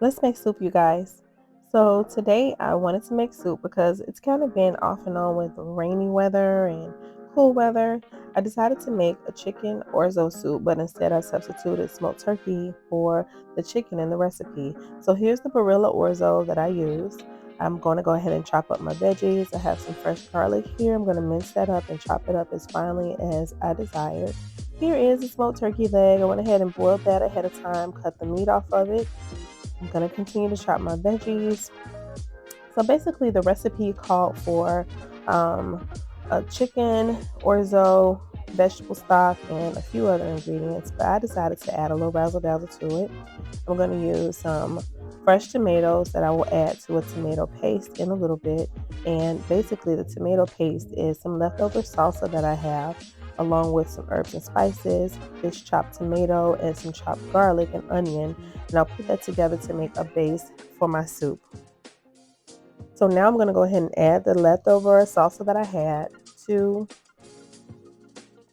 Let's make soup, you guys. So today I wanted to make soup because it's kind of been off and on with rainy weather and cool weather. I decided to make a chicken orzo soup, but instead I substituted smoked turkey for the chicken in the recipe. So here's the Barilla orzo that I used. I'm going to go ahead and chop up my veggies. I have some fresh garlic here. I'm going to mince that up and chop it up as finely as I desired. Here is a smoked turkey leg. I went ahead and boiled that ahead of time, cut the meat off of it. I'm going to continue to chop my veggies. So basically, the recipe called for a chicken, orzo, vegetable stock, and a few other ingredients, but I decided to add a little razzle dazzle to it. I'm going to use some fresh tomatoes that I will add to a tomato paste in a little bit. And basically, the tomato paste is some leftover salsa that I have, along with some herbs and spices, this chopped tomato, and some chopped garlic and onion. And I'll put that together to make a base for my soup. So now I'm going to go ahead and add the leftover salsa that I had to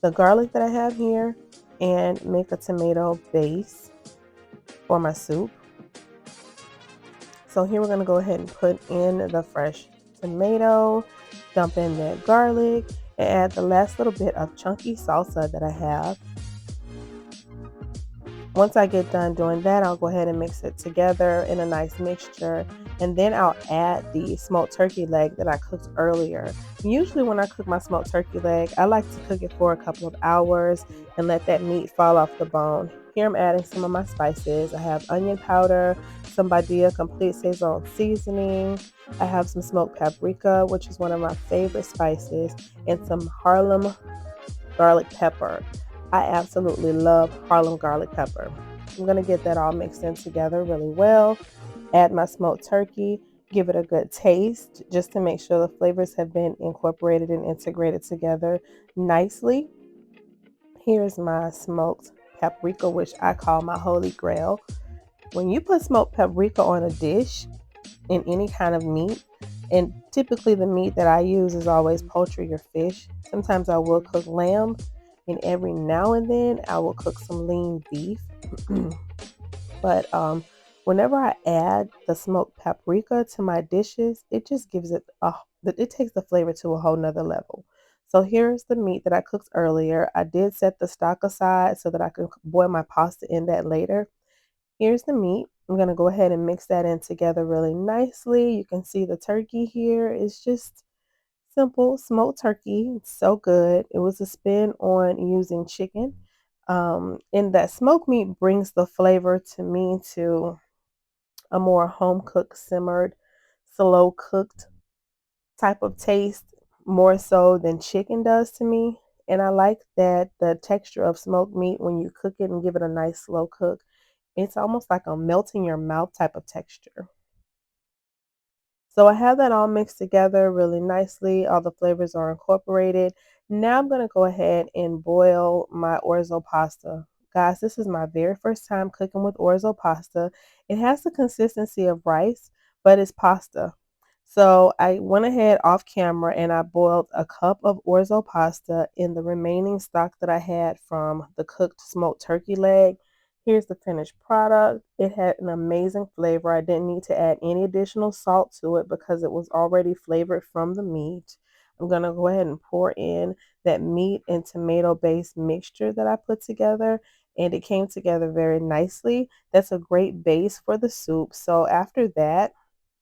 the garlic that I have here and make a tomato base for my soup. So here we're going to go ahead and put in the fresh tomato, dump in that garlic, and add the last little bit of chunky salsa that I have. Once I get done doing that, I'll go ahead and mix it together in a nice mixture. And then I'll add the smoked turkey leg that I cooked earlier. Usually when I cook my smoked turkey leg, I like to cook it for a couple of hours and let that meat fall off the bone. Here I'm adding some of my spices. I have onion powder, some Badia complete Saison seasoning. I have some smoked paprika, which is one of my favorite spices, and some Harlem garlic pepper. I absolutely love Harlem garlic pepper. I'm going to get that all mixed in together really well. Add my smoked turkey, give it a good taste just to make sure the flavors have been incorporated and integrated together nicely. Here's my smoked paprika, which I call my holy grail. When you put smoked paprika on a dish in any kind of meat, and typically the meat that I use is always poultry or fish. Sometimes I will cook lamb, and every now and then I will cook some lean beef. But whenever I add the smoked paprika to my dishes, it just gives it takes the flavor to a whole nother level. So here's the meat that I cooked earlier. I did set the stock aside so that I could boil my pasta in that later. Here's the meat. I'm going to go ahead and mix that in together really nicely. You can see the turkey here is just simple smoked turkey. It's so good. It was a spin on using chicken. And that smoked meat brings the flavor to me to a more home cooked, simmered, slow cooked type of taste, more so than chicken does to me. And I like that the texture of smoked meat when you cook it and give it a nice slow cook, it's almost like a melt in your mouth type of texture. So I have that all mixed together really nicely. All the flavors are incorporated. Now I'm going to go ahead and boil my orzo pasta. Guys, this is my very first time cooking with orzo pasta. It has the consistency of rice, but it's pasta. So I went ahead off camera and I boiled a cup of orzo pasta in the remaining stock that I had from the cooked smoked turkey leg. Here's the finished product. It had an amazing flavor. I didn't need to add any additional salt to it because it was already flavored from the meat. I'm going to go ahead and pour in that meat and tomato based mixture that I put together, and it came together very nicely. That's a great base for the soup. So after that,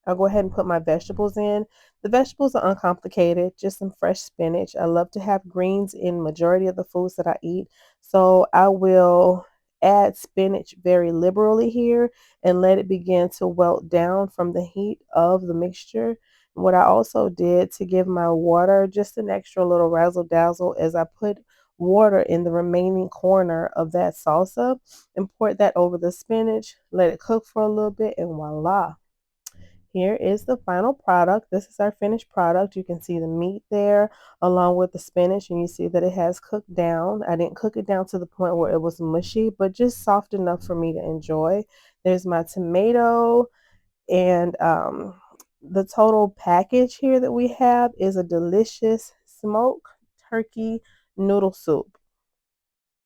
I'll go ahead and put my vegetables in. The vegetables are uncomplicated, just some fresh spinach. I love to have greens in majority of the foods that I eat. So I will add spinach very liberally here and let it begin to wilt down from the heat of the mixture. What I also did to give my water just an extra little razzle dazzle is I put water in the remaining corner of that salsa and poured that over the spinach, let it cook for a little bit, and voila. Here is the final product. This is our finished product. You can see the meat there along with the spinach, and you see that it has cooked down. I didn't cook it down to the point where it was mushy, but just soft enough for me to enjoy. There's my tomato, and the total package here that we have is a delicious smoked turkey noodle soup.